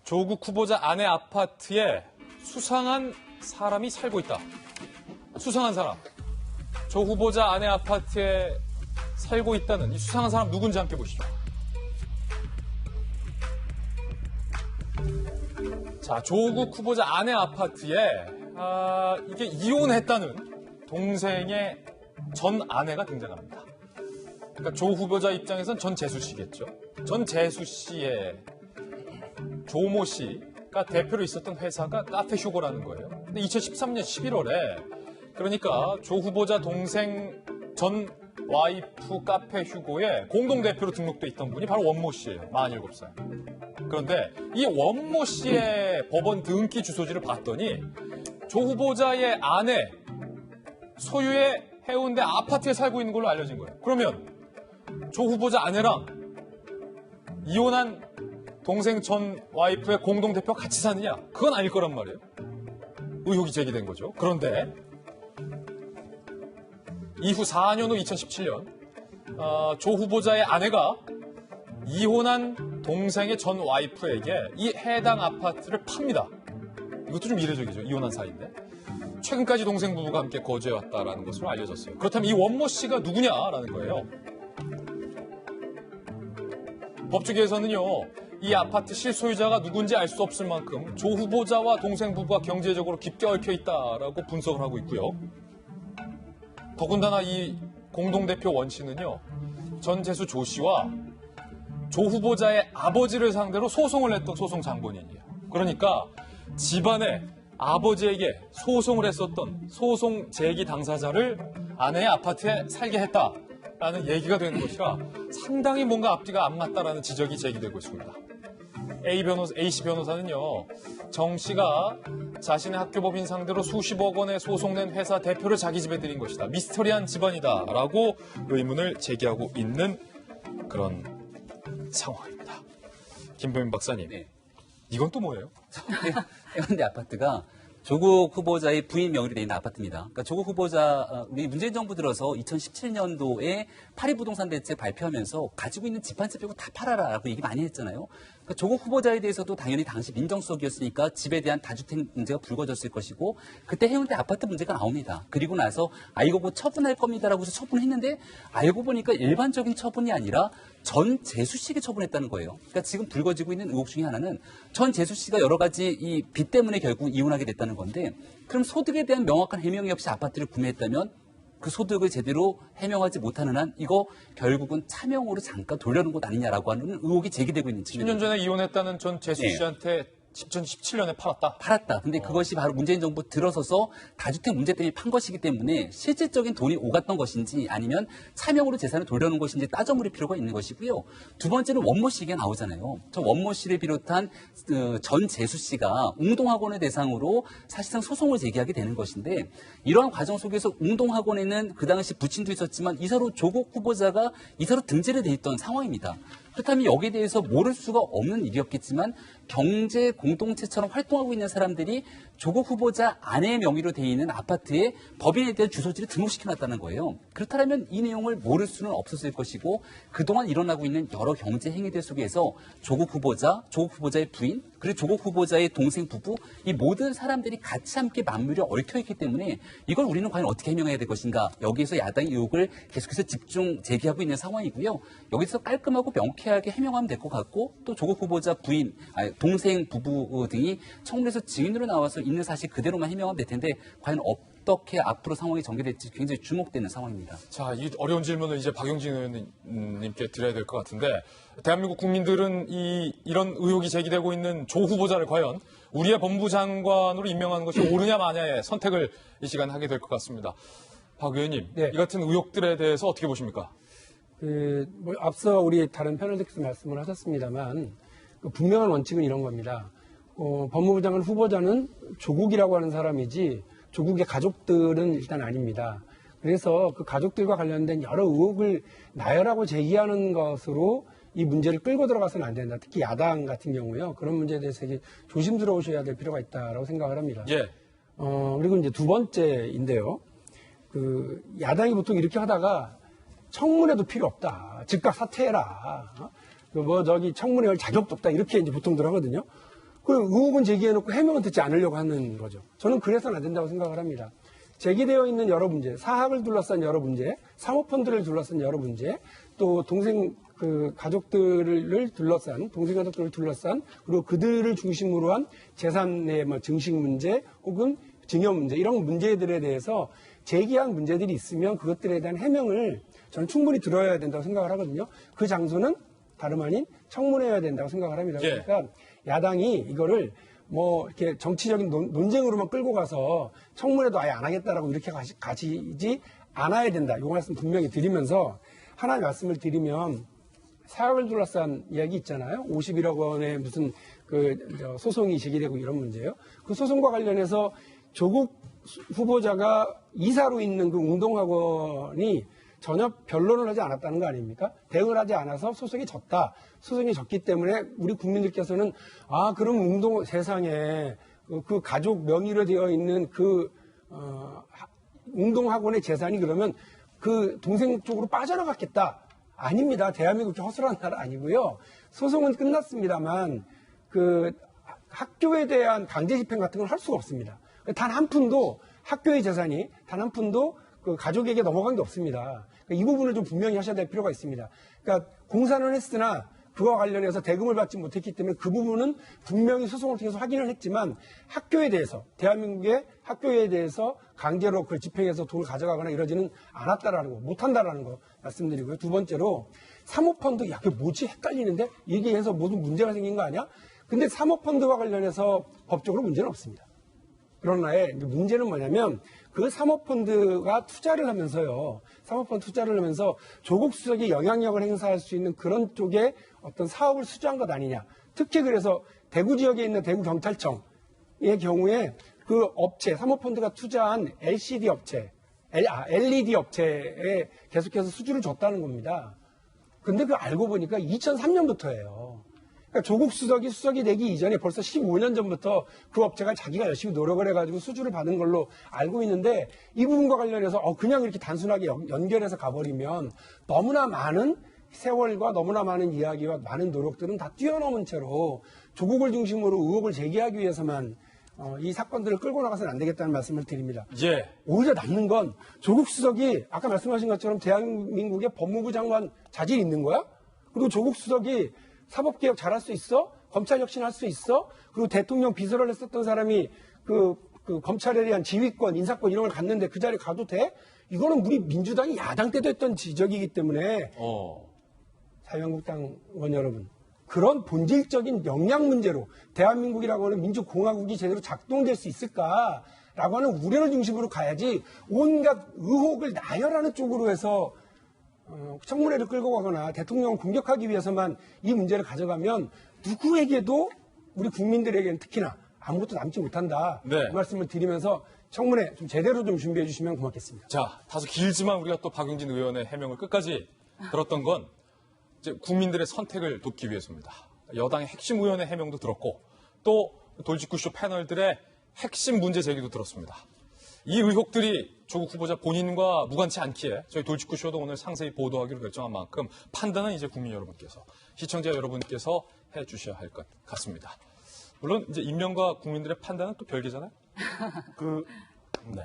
조국 후보자 아내 아파트에 수상한 사람이 살고 있다. 수상한 사람. 조 후보자 아내 아파트에 살고 있다는 이 수상한 사람 누군지 함께 보시죠. 자, 조국 후보자 아내 아파트에 이게 이혼했다는 동생의 전 아내가 등장합니다. 그러니까 조 후보자 입장에선 전 재수 씨겠죠. 전 재수 씨의 조모 씨가 대표로 있었던 회사가 카페 휴고라는 거예요. 근데 2013년 11월에 그러니까 조 후보자 동생 전 와이프 카페 휴고에 공동대표로 등록돼 있던 분이 바로 원모 씨예요. 47살. 그런데 이 원모 씨의 법원 등기 주소지를 봤더니 조 후보자의 아내 소유의 해운대 아파트에 살고 있는 걸로 알려진 거예요. 그러면 조 후보자 아내랑 이혼한 동생 전 와이프의 공동대표가 같이 사느냐? 그건 아닐 거란 말이에요. 의혹이 제기된 거죠. 그런데 이후 4년 후 2017년 조 후보자의 아내가 이혼한 동생의 전 와이프에게 이 해당 아파트를 팝니다. 이것도 좀 이례적이죠. 이혼한 사이인데. 최근까지 동생 부부가 함께 거주해왔다라는 것으로 알려졌어요. 그렇다면 이 원모 씨가 누구냐라는 거예요. 법조계에서는요. 이 아파트 실소유자가 누군지 알 수 없을 만큼 조 후보자와 동생 부부가 경제적으로 깊게 얽혀 있다라고 분석을 하고 있고요. 더군다나 이 공동대표 원 씨는요. 전 재수 조 씨와 조 후보자의 아버지를 상대로 소송을 했던 소송 장본인이에요. 그러니까 집안에 아버지에게 소송을 했었던 소송 제기 당사자를 아내의 아파트에 살게 했다라는 얘기가 되는 것이라 상당히 뭔가 앞뒤가 안 맞다라는 지적이 제기되고 있습니다. A씨 변호사는요, 정 씨가 자신의 학교법인 상대로 수십억 원의 소송낸 회사 대표를 자기 집에 들인 것이다. 미스터리한 집안이다라고 의문을 제기하고 있는 그런 상황입니다. 김보민 박사님, 네. 이건 또 뭐예요? 해운대 아파트가 조국 후보자의 부인 명의로 되어 있는 아파트입니다. 그러니까 조국 후보자, 우리 문재인 정부 들어서 2017년도에 파리부동산 대책 발표하면서 가지고 있는 집 한 채 빼고 다 팔아라라고 얘기 많이 했잖아요. 그러니까 조국 후보자에 대해서도 당연히 당시 민정수석이었으니까 집에 대한 다주택 문제가 불거졌을 것이고 그때 해운대 아파트 문제가 나옵니다. 그리고 나서 이거 뭐 처분할 겁니다라고 해서 처분했는데 알고 보니까 일반적인 처분이 아니라 전 재수 씨에게 처분했다는 거예요. 그러니까 지금 불거지고 있는 의혹 중에 하나는 전 재수 씨가 여러 가지 이 빚 때문에 결국 이혼하게 됐다는 건데 그럼 소득에 대한 명확한 해명이 없이 아파트를 구매했다면 그 소득을 제대로 해명하지 못하는 한 이거 결국은 차명으로 잠깐 돌려놓은 것 아니냐라고 하는 의혹이 제기되고 있는 측면입니다. 10년 전에 이혼했다는 전 재수 씨한테 2017년에 팔았다. 근데 그것이 바로 문재인 정부 들어서서 다주택 문제 때문에 판 것이기 때문에 실질적인 돈이 오갔던 것인지 아니면 차명으로 재산을 돌려놓은 것인지 따져물을 필요가 있는 것이고요. 두 번째는 원모 씨에게 나오잖아요. 저 원모 씨를 비롯한 전 재수 씨가 웅동학원을 대상으로 사실상 소송을 제기하게 되는 것인데 이러한 과정 속에서 웅동학원에는 그 당시 부친도 있었지만 이사로 조국 후보자가 이사로 등재를 돼 있던 상황입니다. 그렇다면 여기에 대해서 모를 수가 없는 일이었겠지만 경제 공동체처럼 활동하고 있는 사람들이 조국 후보자 아내의 명의로 되어 있는 아파트에 법인에 대한 주소지를 등록시켜놨다는 거예요. 그렇다면 이 내용을 모를 수는 없었을 것이고 그동안 일어나고 있는 여러 경제 행위들 속에서 조국 후보자의 부인, 그리고 조국 후보자의 동생 부부 이 모든 사람들이 같이 함께 맞물려 얽혀있기 때문에 이걸 우리는 과연 어떻게 해명해야 될 것인가. 여기에서 야당의 의혹을 계속해서 집중 제기하고 있는 상황이고요. 여기서 깔끔하고 명쾌하게 해명하면 될 것 같고 또 조국 후보자 동생 부부 등이 청문회에서 증인으로 나와서 있는 사실 그대로만 해명하면 될 텐데 과연 어떻게 앞으로 상황이 전개될지 굉장히 주목되는 상황입니다. 자, 이 어려운 질문을 이제 박용진 의원님께 드려야 될 것 같은데 대한민국 국민들은 이런 의혹이 제기되고 있는 조 후보자를 과연 우리의 법무부 장관으로 임명하는 것이 옳으냐 마냐의 선택을 이 시간 하게 될 것 같습니다. 박 의원님, 네. 이 같은 의혹들에 대해서 어떻게 보십니까? 앞서 우리 다른 패널들께서 말씀을 하셨습니다만 분명한 원칙은 이런 겁니다. 법무부 장관 후보자는 조국이라고 하는 사람이지 조국의 가족들은 일단 아닙니다. 그래서 그 가족들과 관련된 여러 의혹을 나열하고 제기하는 것으로 이 문제를 끌고 들어가서는 안 된다. 특히 야당 같은 경우요. 그런 문제에 대해서 되게 조심스러우셔야 될 필요가 있다라고 생각을 합니다. 예. 그리고 이제 두 번째인데요. 야당이 보통 이렇게 하다가 청문회도 필요 없다. 즉각 사퇴해라. 청문회 할 자격도 없다. 이렇게 이제 보통들 하거든요. 그 의혹은 제기해놓고 해명은 듣지 않으려고 하는 거죠. 저는 그래서는 안 된다고 생각을 합니다. 제기되어 있는 여러 문제, 사학을 둘러싼 여러 문제, 사모펀드를 둘러싼 여러 문제, 또 동생 가족들을 둘러싼, 동생 가족들을 둘러싼, 그리고 그들을 중심으로 한 재산의 뭐 증식 문제 혹은 증여 문제, 이런 문제들에 대해서 제기한 문제들이 있으면 그것들에 대한 해명을 저는 충분히 들어야 된다고 생각을 하거든요. 그 장소는 다름 아닌 청문회여야 된다고 생각을 합니다. 예. 그러니까 야당이 이거를 뭐 이렇게 정치적인 논쟁으로만 끌고 가서 청문회도 아예 안 하겠다라고 이렇게 가지지 않아야 된다. 이 말씀 분명히 드리면서 하나 말씀을 드리면 사학을 둘러싼 이야기 있잖아요. 51억 원의 무슨 소송이 제기되고 이런 문제예요. 그 소송과 관련해서 조국 후보자가 이사로 있는 그 웅동학원이 전혀 변론을 하지 않았다는 거 아닙니까? 대응을 하지 않아서 소송이 졌다. 소송이 졌기 때문에 우리 국민들께서는 그럼 세상에 그 가족 명의로 되어 있는 웅동학원의 재산이 그러면 그 동생 쪽으로 빠져나갔겠다. 아닙니다. 대한민국 허술한 나라 아니고요. 소송은 끝났습니다만 그 학교에 대한 강제 집행 같은 건 할 수가 없습니다. 단 한 푼도 학교의 재산이 단 한 푼도 그 가족에게 넘어간 게 없습니다. 그러니까 이 부분을 좀 분명히 하셔야 될 필요가 있습니다. 그러니까 공사는 했으나 그와 관련해서 대금을 받지 못했기 때문에 그 부분은 분명히 소송을 통해서 확인을 했지만 학교에 대해서 대한민국의 학교에 대해서 강제로 그걸 집행해서 돈을 가져가거나 이러지는 않았다라는 거, 못한다라는 거 말씀드리고요. 두 번째로 사모펀드, 그게 뭐지? 헷갈리는데 얘기해서 모든 문제가 생긴 거 아니야? 근데 사모펀드와 관련해서 법적으로 문제는 없습니다. 그러나 문제는 뭐냐면 그 사모펀드가 투자를 하면서요. 사모펀드 투자를 하면서 조국 수석이 영향력을 행사할 수 있는 그런 쪽에 어떤 사업을 수주한 것 아니냐. 특히 그래서 대구 지역에 있는 대구경찰청의 경우에 그 업체, 사모펀드가 투자한 LED 업체에 계속해서 수주를 줬다는 겁니다. 근데 그거 알고 보니까 2003년부터예요. 그러니까 조국 수석이 되기 이전에 벌써 15년 전부터 그 업체가 자기가 열심히 노력을 해가지고 수주를 받은 걸로 알고 있는데 이 부분과 관련해서 그냥 이렇게 단순하게 연결해서 가버리면 너무나 많은 세월과 너무나 많은 이야기와 많은 노력들은 다 뛰어넘은 채로 조국을 중심으로 의혹을 제기하기 위해서만 이 사건들을 끌고 나가서는 안 되겠다는 말씀을 드립니다. 예. 오히려 남는 건 조국 수석이 아까 말씀하신 것처럼 대한민국의 법무부 장관 자질이 있는 거야? 그리고 조국 수석이 사법개혁 잘할 수 있어? 검찰 혁신할 수 있어? 그리고 대통령 비서를 했었던 사람이 그 검찰에 대한 지휘권, 인사권 이런 걸 갖는데 그 자리에 가도 돼? 이거는 우리 민주당이 야당 때도 했던 지적이기 때문에 자유한국당 의원 여러분, 그런 본질적인 역량 문제로 대한민국이라고 하는 민주공화국이 제대로 작동될 수 있을까라고 하는 우려를 중심으로 가야지 온갖 의혹을 나열하는 쪽으로 해서 청문회를 끌고 가거나 대통령을 공격하기 위해서만 이 문제를 가져가면 누구에게도 우리 국민들에게는 특히나 아무것도 남지 못한다. 네. 이 말씀을 드리면서 청문회 좀 제대로 좀 준비해 주시면 고맙겠습니다. 자, 다소 길지만 우리가 또 박용진 의원의 해명을 끝까지 들었던 건 이제 국민들의 선택을 돕기 위해서입니다. 여당의 핵심 의원의 해명도 들었고 또 돌직구쇼 패널들의 핵심 문제 제기도 들었습니다. 이 의혹들이 조국 후보자 본인과 무관치 않기에 저희 돌직구쇼도 오늘 상세히 보도하기로 결정한 만큼 판단은 이제 국민 여러분께서, 시청자 여러분께서 해주셔야 할 것 같습니다. 물론 이제 인명과 국민들의 판단은 또 별개잖아요. 네.